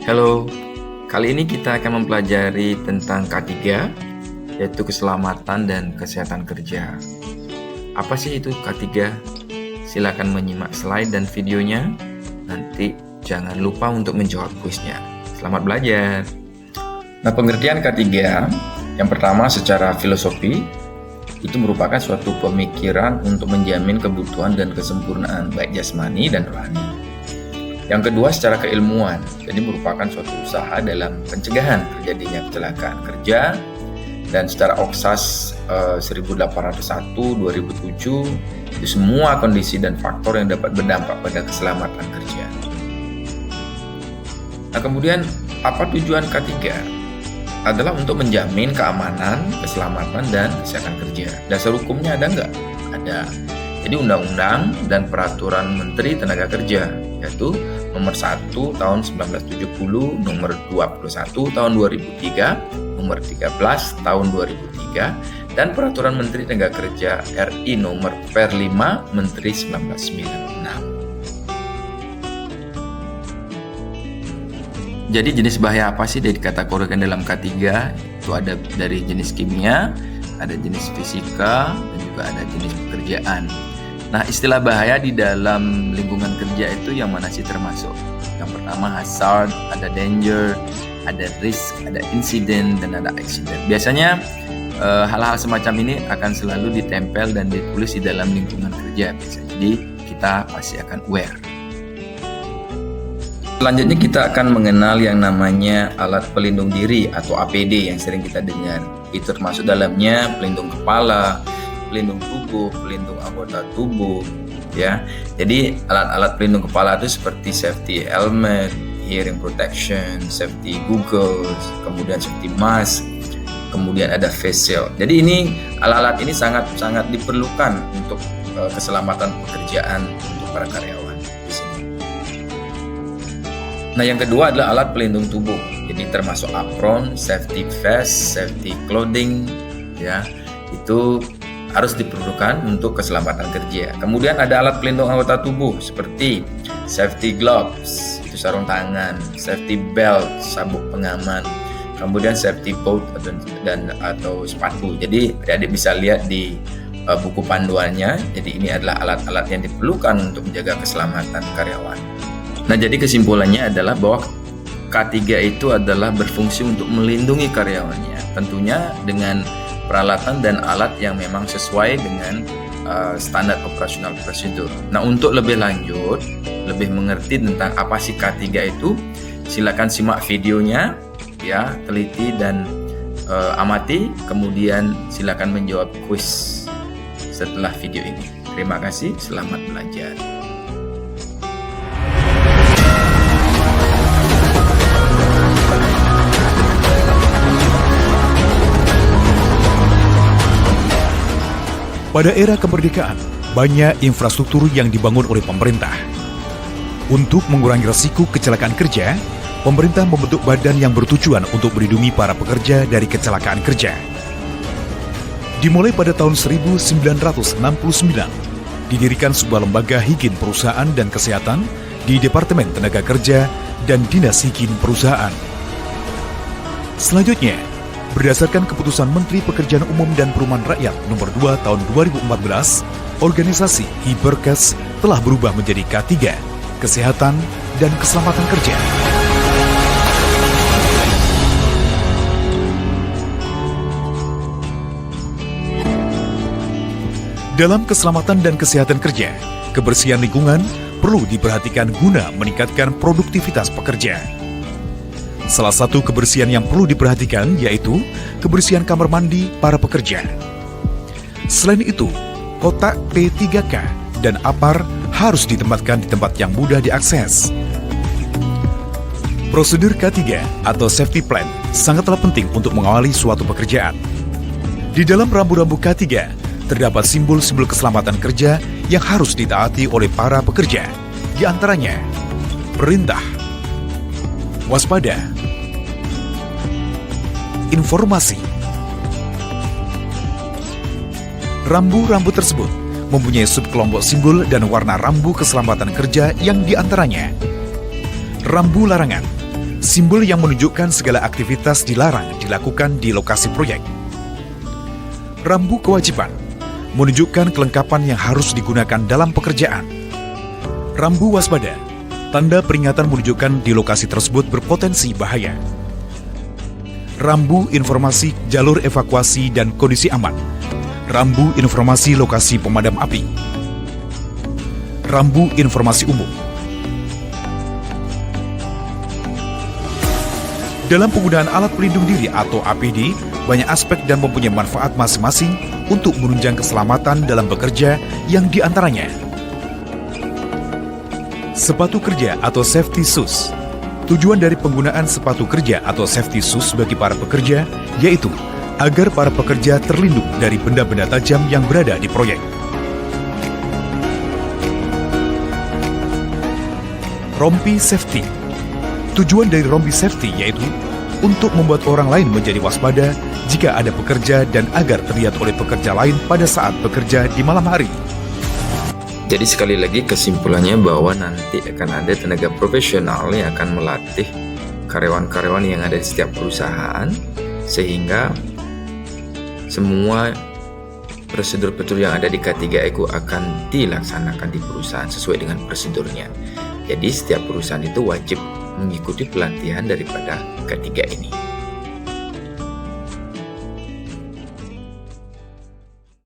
Halo, kali ini kita akan mempelajari tentang K3, yaitu keselamatan dan kesehatan kerja. Apa sih itu K3? Silakan menyimak slide dan videonya. Nanti jangan lupa untuk menjawab kuisnya. Selamat belajar. Nah, pengertian K3 yang pertama secara filosofi itu merupakan suatu pemikiran untuk menjamin kebutuhan dan kesempurnaan baik jasmani dan rohani. Yang kedua secara keilmuan, jadi merupakan suatu usaha dalam pencegahan terjadinya kecelakaan kerja, dan secara Oksas 1801-2007 itu semua kondisi dan faktor yang dapat berdampak pada keselamatan kerja. Nah, kemudian apa tujuan K3? Adalah untuk menjamin keamanan, keselamatan, dan kesehatan kerja. Dasar hukumnya ada nggak? Ada. Jadi Undang-Undang dan Peraturan Menteri Tenaga Kerja, yaitu Nomor 1 Tahun 1970, Nomor 21 Tahun 2003, Nomor 13 Tahun 2003, dan Peraturan Menteri Tenaga Kerja RI Nomor Per 5 Menteri 1996. Jadi jenis bahaya apa sih yang dikategorikan dalam K3? Itu ada dari jenis kimia, ada jenis fisika, dan juga ada jenis pekerjaan. Nah, istilah bahaya di dalam lingkungan kerja itu yang mana sih termasuk? Yang pertama hazard, ada danger, ada risk, ada incident, dan ada accident. Biasanya hal-hal semacam ini akan selalu ditempel dan ditulis di dalam lingkungan kerja. Jadi kita pasti akan aware. Selanjutnya kita akan mengenal yang namanya alat pelindung diri atau APD yang sering kita dengar. Itu termasuk dalamnya pelindung kepala, pelindung tubuh, pelindung anggota tubuh, ya. Jadi alat-alat pelindung kepala itu seperti safety helmet, hearing protection, safety goggles, kemudian safety mask, kemudian ada face shield. Jadi ini alat-alat ini sangat diperlukan untuk keselamatan pekerjaan untuk para karyawan di sini. Nah, yang kedua adalah alat pelindung tubuh. Jadi termasuk apron, safety vest, safety clothing, ya. Itu harus diperlukan untuk keselamatan kerja. Kemudian ada alat pelindung anggota tubuh seperti safety gloves, itu sarung tangan, safety belt, sabuk pengaman, kemudian safety boot atau sepatu. Jadi adik bisa lihat di buku panduannya. Jadi ini adalah alat-alat yang diperlukan untuk menjaga keselamatan karyawan. Nah, jadi kesimpulannya adalah bahwa K3 itu adalah berfungsi untuk melindungi karyawannya, tentunya dengan peralatan dan alat yang memang sesuai dengan standar operasional prosedur. Nah, untuk lebih lanjut, lebih mengerti tentang apa sih K3 itu, silakan simak videonya, ya, teliti dan amati, kemudian silakan menjawab kuis setelah video ini. Terima kasih, selamat belajar. Pada era kemerdekaan, banyak infrastruktur yang dibangun oleh pemerintah. Untuk mengurangi risiko kecelakaan kerja, pemerintah membentuk badan yang bertujuan untuk melindungi para pekerja dari kecelakaan kerja. Dimulai pada tahun 1969, didirikan sebuah lembaga higien perusahaan dan kesehatan di Departemen Tenaga Kerja dan Dinas Higien Perusahaan. Selanjutnya, berdasarkan keputusan Menteri Pekerjaan Umum dan Perumahan Rakyat Nomor 2 Tahun 2014, organisasi Hiperkes telah berubah menjadi K3, Kesehatan dan Keselamatan Kerja. Dalam keselamatan dan kesehatan kerja, kebersihan lingkungan perlu diperhatikan guna meningkatkan produktivitas pekerja. Salah satu kebersihan yang perlu diperhatikan yaitu kebersihan kamar mandi para pekerja. Selain itu, kotak P3K dan APAR harus ditempatkan di tempat yang mudah diakses. Prosedur K3 atau safety plan sangatlah penting untuk mengawali suatu pekerjaan. Di dalam rambu-rambu K3 terdapat simbol-simbol keselamatan kerja yang harus ditaati oleh para pekerja. Di antaranya, perintah, waspada, informasi. Rambu-rambu tersebut mempunyai subkelompok simbol dan warna rambu keselamatan kerja yang diantaranya rambu larangan, simbol yang menunjukkan segala aktivitas dilarang dilakukan di lokasi proyek. Rambu kewajiban menunjukkan kelengkapan yang harus digunakan dalam pekerjaan. Rambu waspada, tanda peringatan menunjukkan di lokasi tersebut berpotensi bahaya. Rambu informasi jalur evakuasi dan kondisi aman. Rambu informasi lokasi pemadam api. Rambu informasi umum. Dalam penggunaan alat pelindung diri atau APD, banyak aspek dan mempunyai manfaat masing-masing untuk menunjang keselamatan dalam bekerja yang diantaranya sepatu kerja atau safety shoes. Tujuan dari penggunaan sepatu kerja atau safety shoes bagi para pekerja yaitu agar para pekerja terlindung dari benda-benda tajam yang berada di proyek. Rompi safety. Tujuan dari rompi safety yaitu untuk membuat orang lain menjadi waspada jika ada pekerja dan agar terlihat oleh pekerja lain pada saat bekerja di malam hari. Jadi sekali lagi kesimpulannya bahwa nanti akan ada tenaga profesional yang akan melatih karyawan-karyawan yang ada di setiap perusahaan sehingga semua prosedur-prosedur yang ada di K3ECO akan dilaksanakan di perusahaan sesuai dengan prosedurnya. Jadi setiap perusahaan itu wajib mengikuti pelatihan daripada K3 ini.